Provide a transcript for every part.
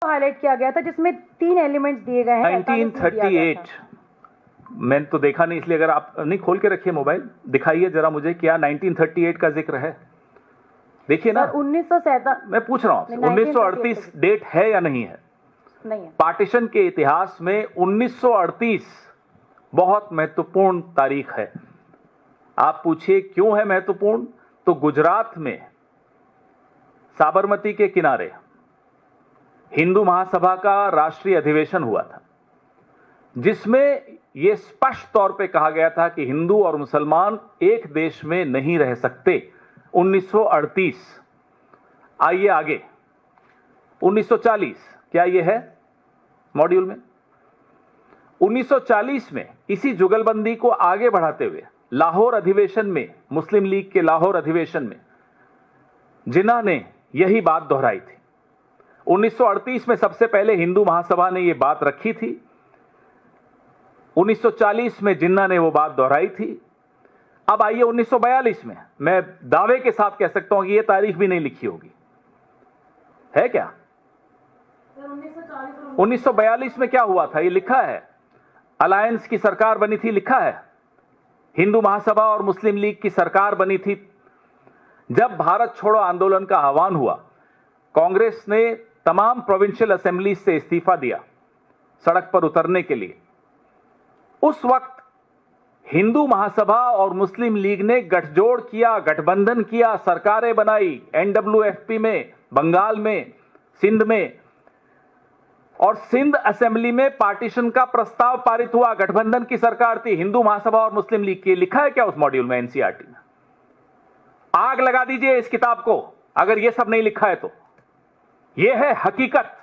Highlight किया गया था जिसमें 3 एलिमेंट्स दिए गए हैं। 1938 मैंने तो देखा नहीं, इसलिए अगर आप नहीं खोल के रखिए मोबाइल, दिखाइए जरा मुझे क्या 1938 का जिक्र है। देखिए ना, 1947 मैं पूछ रहा हूं 1938 डेट है या नहीं है? नहीं है। पार्टीशन के इतिहास में 1938 बहुत महत्वपूर्ण तारीख है। आप पूछिए क्यों है महत्वपूर्ण, तो गुजरात में साबरमती के किनारे हिंदू महासभा का राष्ट्रीय अधिवेशन हुआ था, जिसमें यह स्पष्ट तौर पे कहा गया था कि हिंदू और मुसलमान एक देश में नहीं रह सकते। 1938। आइए आगे, 1940 क्या यह है मॉड्यूल में? 1940 में इसी जुगलबंदी को आगे बढ़ाते हुए लाहौर अधिवेशन में, मुस्लिम लीग के लाहौर अधिवेशन में जिन्ना ने यही बात दोहराई थी। 1938 में सबसे पहले हिंदू महासभा ने यह बात रखी थी, 1940 में जिन्ना ने वो बात दोहराई थी। अब आइए 1942 में, मैं दावे के साथ कह सकता हूं कि यह तारीख भी नहीं लिखी होगी, है क्या? 1942 में क्या हुआ था, ये लिखा है। अलायंस की सरकार बनी थी, लिखा है। हिंदू महासभा और मुस्लिम लीग की सरकार बनी थी। जब भारत छोड़ो आंदोलन का आह्वान हुआ, कांग्रेस ने तमाम प्रोविंशियल असेंबली से इस्तीफा दिया सड़क पर उतरने के लिए। उस वक्त हिंदू महासभा और मुस्लिम लीग ने गठजोड़ किया, गठबंधन किया, सरकारें बनाई, एनडब्ल्यूएफपी में, बंगाल में, सिंध में, और सिंध असेंबली में पार्टीशन का प्रस्ताव पारित हुआ। गठबंधन की सरकार थी, हिंदू महासभा और मुस्लिम लीग की। लिखा है क्या उस मॉड्यूल में, एनसीईआरटी में? आग लगा दीजिए इस किताब को अगर यह सब नहीं लिखा है तो। यह है हकीकत।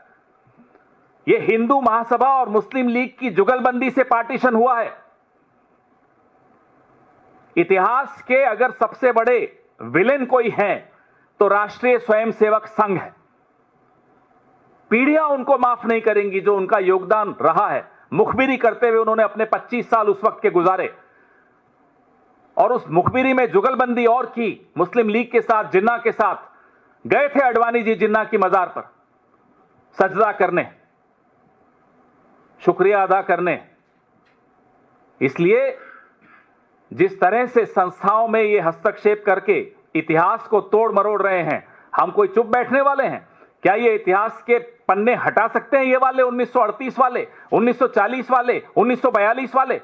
यह हिंदू महासभा और मुस्लिम लीग की जुगलबंदी से पार्टीशन हुआ है। इतिहास के अगर सबसे बड़े विलेन कोई हैं तो राष्ट्रीय स्वयंसेवक संघ है। पीढ़ियां उनको माफ नहीं करेंगी जो उनका योगदान रहा है। मुखबिरी करते हुए उन्होंने अपने 25 साल उस वक्त के गुजारे, और उस मुखबिरी में जुगलबंदी और की मुस्लिम लीग के साथ, जिन्ना के साथ। गए थे अडवाणी जी जिन्ना की मजार पर सजदा करने, शुक्रिया अदा करने। इसलिए जिस तरह से संस्थाओं में ये हस्तक्षेप करके इतिहास को तोड़ मरोड़ रहे हैं, हम कोई चुप बैठने वाले हैं? क्या ये इतिहास के पन्ने हटा सकते हैं, ये वाले 1938 वाले, 1940 वाले, 1942 वाले?